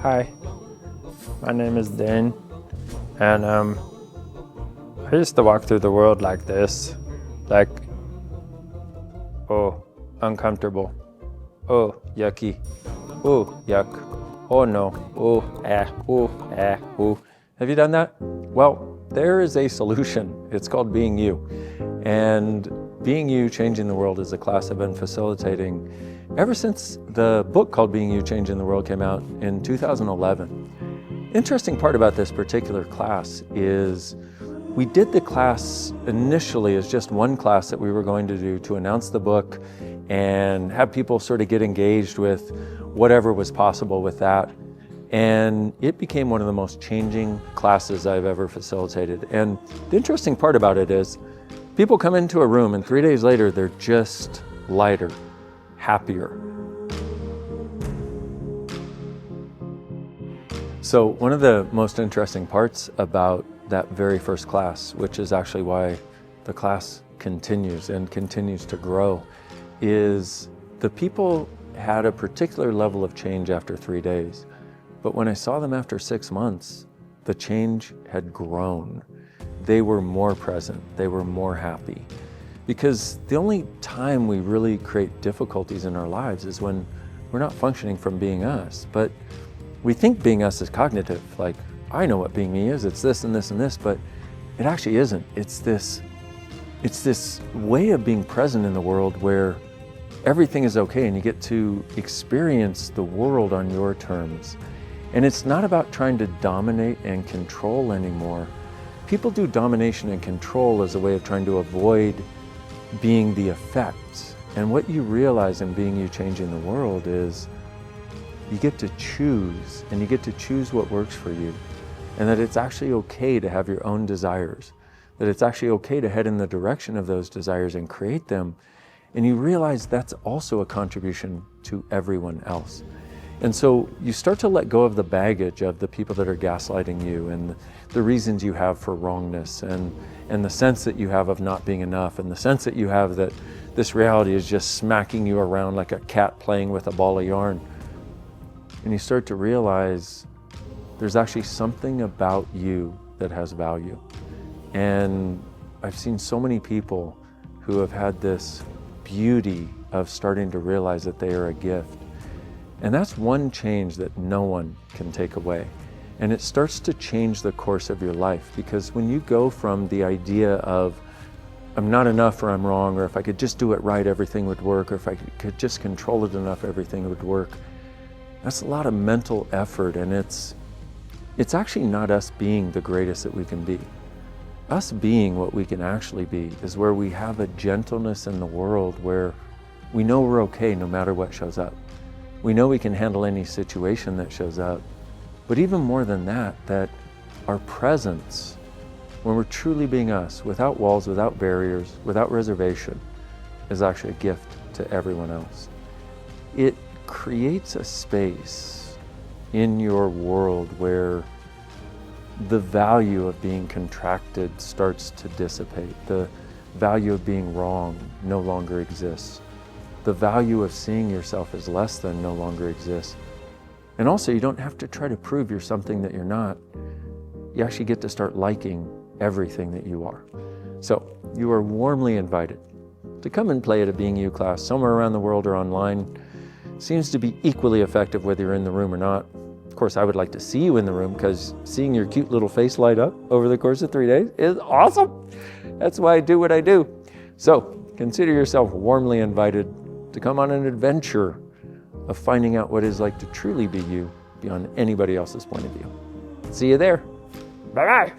Hi, my name is Dain, and I used to walk through the world like this, like, oh, uncomfortable, oh, yucky, oh, yuck, oh no, oh. Have you done that? Well, there is a solution. It's called Being You. And Being You, Changing the World is a class I've been facilitating ever since the book called Being You, Changing the World came out in 2011. Interesting part about this particular class is we did the class initially as just one class that we were going to do to announce the book and have people sort of get engaged with whatever was possible with that. And it became one of the most changing classes I've ever facilitated. And the interesting part about it is people come into a room and 3 days later, they're just lighter, happier. So one of the most interesting parts about that very first class, which is actually why the class continues and continues to grow, is the people had a particular level of change after 3 days. But when I saw them after 6 months, the change had grown. They were more present, they were more happy. Because the only time we really create difficulties in our lives is when we're not functioning from being us. But we think being us is cognitive, like, I know what being me is, it's this and this and this, but it actually isn't. It's this way of being present in the world where everything is okay and you get to experience the world on your terms. And it's not about trying to dominate and control anymore. People do domination and control as a way of trying to avoid being the effect. And what you realize in Being You, Changing the World is you get to choose, and you get to choose what works for you. And that it's actually okay to have your own desires. That it's actually okay to head in the direction of those desires and create them. And you realize that's also a contribution to everyone else. And so you start to let go of the baggage of the people that are gaslighting you and the reasons you have for wrongness and the sense that you have of not being enough and the sense that you have that this reality is just smacking you around like a cat playing with a ball of yarn. And you start to realize there's actually something about you that has value. And I've seen so many people who have had this beauty of starting to realize that they are a gift. And that's one change that no one can take away. And it starts to change the course of your life, because when you go from the idea of I'm not enough or I'm wrong, or if I could just do it right, everything would work, or if I could just control it enough, everything would work. That's a lot of mental effort, and it's actually not us being the greatest that we can be. Us being what we can actually be is where we have a gentleness in the world where we know we're okay no matter what shows up. We know we can handle any situation that shows up. But even more than that, that our presence, when we're truly being us, without walls, without barriers, without reservation, is actually a gift to everyone else. It creates a space in your world where the value of being contracted starts to dissipate. The value of being wrong no longer exists. The value of seeing yourself as less than no longer exists. And also, you don't have to try to prove you're something that you're not. You actually get to start liking everything that you are. So you are warmly invited to come and play at a Being You class somewhere around the world or online. Seems to be equally effective whether you're in the room or not. Of course, I would like to see you in the room, because seeing your cute little face light up over the course of 3 days is awesome. That's why I do what I do. So consider yourself warmly invited to come on an adventure of finding out what it's like to truly be you beyond anybody else's point of view. See you there. Bye-bye.